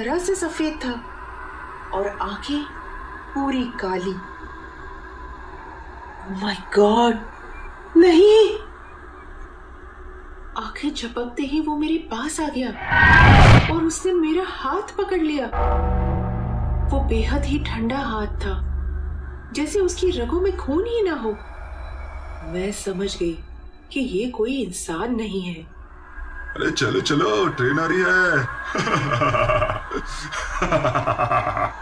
तरह से सफेद था और आंखें पूरी काली। माय गॉड, नहीं! आंखें झपकते ही वो मेरे पास आ गया और उसने मेरा हाथ पकड़ लिया। वो बेहद ही ठंडा हाथ था, जैसे उसकी रगों में खून ही ना हो। मैं समझ गई कि ये कोई इंसान नहीं है। अरे चलो चलो, ट्रेन आ रही है।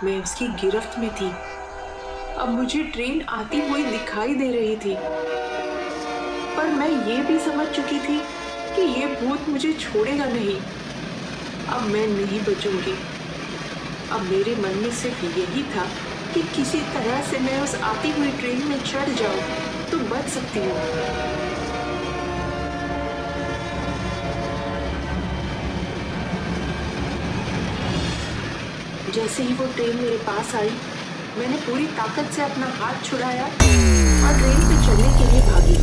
मैं उसकी गिरफ्त में थी। अब मुझे ट्रेन आती हुई दिखाई दे रही थी, पर मैं ये भी समझ चुकी थी कि ये भूत मुझे छोड़ेगा नहीं। अब मैं नहीं बचूंगी। अब मेरे मन में सिर्फ यही था कि किसी तरह से मैं उस आती हुई ट्रेन में चढ़ जाऊं तो बच सकती हूँ। जैसे ही वो ट्रेन मेरे पास आई, मैंने पूरी ताकत से अपना हाथ छुड़ाया और ट्रेन पे चढ़ने के लिए भागी।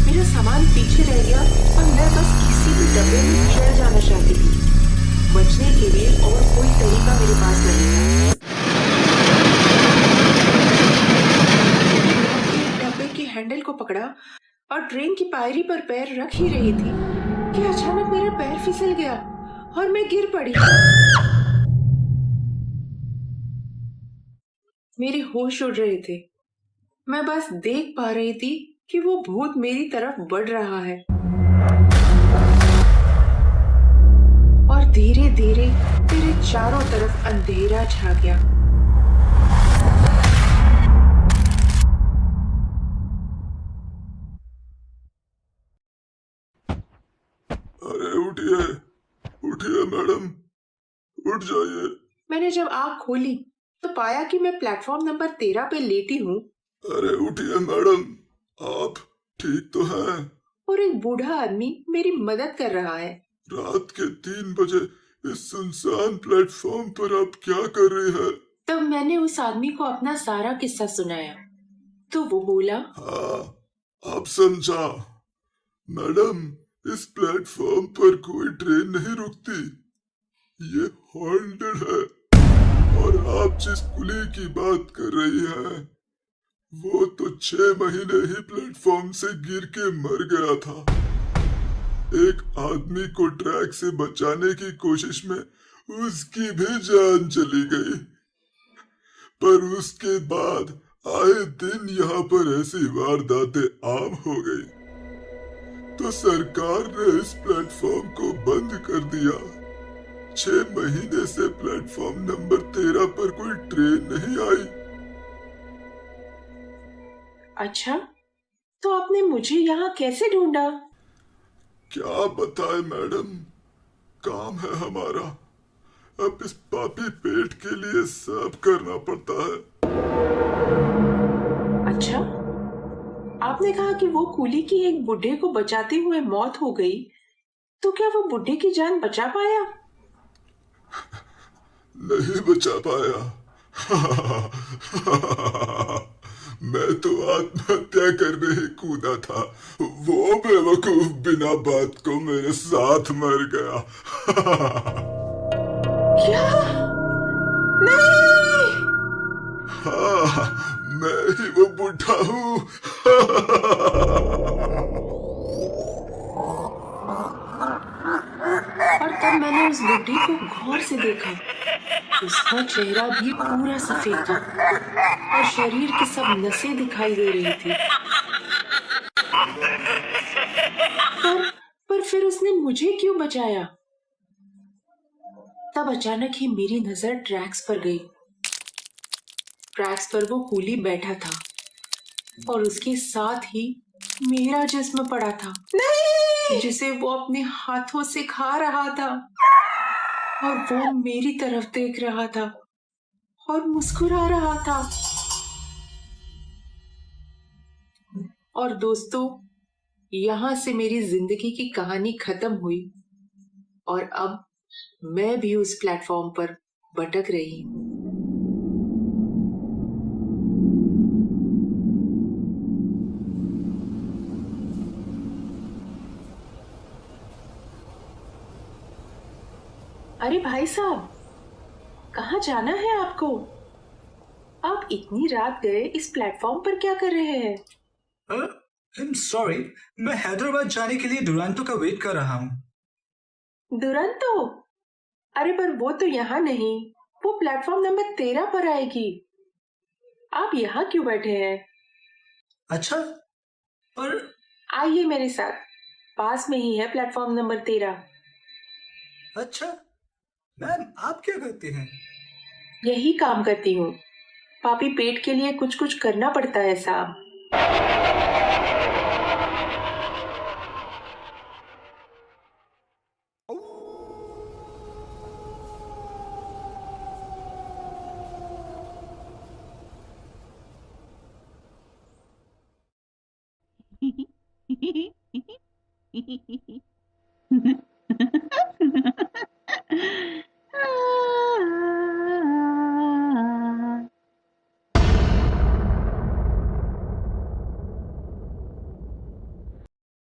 मेरा सामान पीछे रह गया और मैं बस किसी भी डब्बे में चढ़ जाना चाहती थी। बचने के लिए और कोई तरीका मेरे पास नहीं था। डब्बे के हैंडल को पकड़ा और ट्रेन की पायरी पर पैर रख ही रही थी कि अचानक मेरा पैर फिसल गया और मैं गिर पड़ी। मेरे होश उड़ रहे थे। मैं बस देख पा रही थी कि वो भूत मेरी तरफ बढ़ रहा है और धीरे धीरे मेरे चारों तरफ अंधेरा छा गया। अरे उठिए, उठिए मैडम, उठ जाइए। मैंने जब आँख खोली तो पाया कि मैं प्लेटफॉर्म नंबर 13 पे लेटी हूँ अरे उठिए मैडम, आप ठीक तो हैं? और एक बूढ़ा आदमी मेरी मदद कर रहा है। रात के 3 बजे इस सुनसान प्लेटफॉर्म पर आप क्या कर रही है? तब मैंने उस आदमी को अपना सारा किस्सा सुनाया तो वो बोला, हाँ, आप समझा। मैडम, इस प्लेटफॉर्म पर कोई ट्रेन नहीं रुकती। ये हॉन्टेड है। और आप जिस कुली की बात कर रही हैं, वो तो 6 महीने ही प्लेटफॉर्म से गिर के मर गया था। एक आदमी को ट्रैक से बचाने की कोशिश में उसकी भी जान चली गई। पर उसके बाद आए दिन यहाँ पर ऐसी वारदातें आम हो गई, तो सरकार ने इस प्लेटफॉर्म को बंद कर दिया। 6 महीने से प्लेटफॉर्म नंबर 13 पर कोई ट्रेन नहीं आई। अच्छा, तो आपने मुझे यहाँ कैसे ढूंढा? क्या बताए मैडम, काम है हमारा। अब इस पापी पेट के लिए सब करना पड़ता है। अच्छा, आपने कहा कि वो कूली की एक बुढ़े को बचाते हुए मौत हो गई, तो क्या वो बुढ़े की जान बचा पाया? नहीं बचा पाया। मैं तो आत्महत्या करने ही कूदा था। वो बेवकूफ बिना बात को मेरे साथ मर गया। क्या? नहीं! हाँ, मैं ही वो बुढ़ा हूँ। और तब मैंने उस बुढ़ी को गौर से देखा। उसका चेहरा भी पूरा सफेद था और शरीर की सब नसें दिखाई दे रही थी। पर फिर उसने मुझे क्यों बचाया? तब अचानक ही मेरी नजर ट्रैक्स पर गई। ट्रैक्स पर वो कूली बैठा था और उसके साथ ही मेरा जिस्म पड़ा था, जिसे वो अपने हाथों से खा रहा था। और वो मेरी तरफ देख रहा था और मुस्कुरा रहा था। और दोस्तों, यहाँ से मेरी जिंदगी की कहानी खत्म हुई और अब मैं भी उस प्लेटफॉर्म पर भटक रही हूँ। अरे भाई साहब, कहाँ जाना है आपको? आप इतनी रात गए इस प्लेटफॉर्म पर क्या कर रहे हैं? आई एम सॉरी, मैं हैदराबाद जाने के लिए दुरांतो का वेट कर रहा हूँ। दुरंतो? अरे पर वो तो यहाँ नहीं, वो प्लेटफॉर्म नंबर 13 पर आएगी। आप यहाँ क्यों बैठे हैं? अच्छा, पर आइए मेरे साथ, पास में ही है प्लेटफॉर्म नंबर 13। अच्छा मैम, आप क्या करते हैं? यही काम करती हूँ। पापी पेट के लिए कुछ कुछ करना पड़ता है साहब।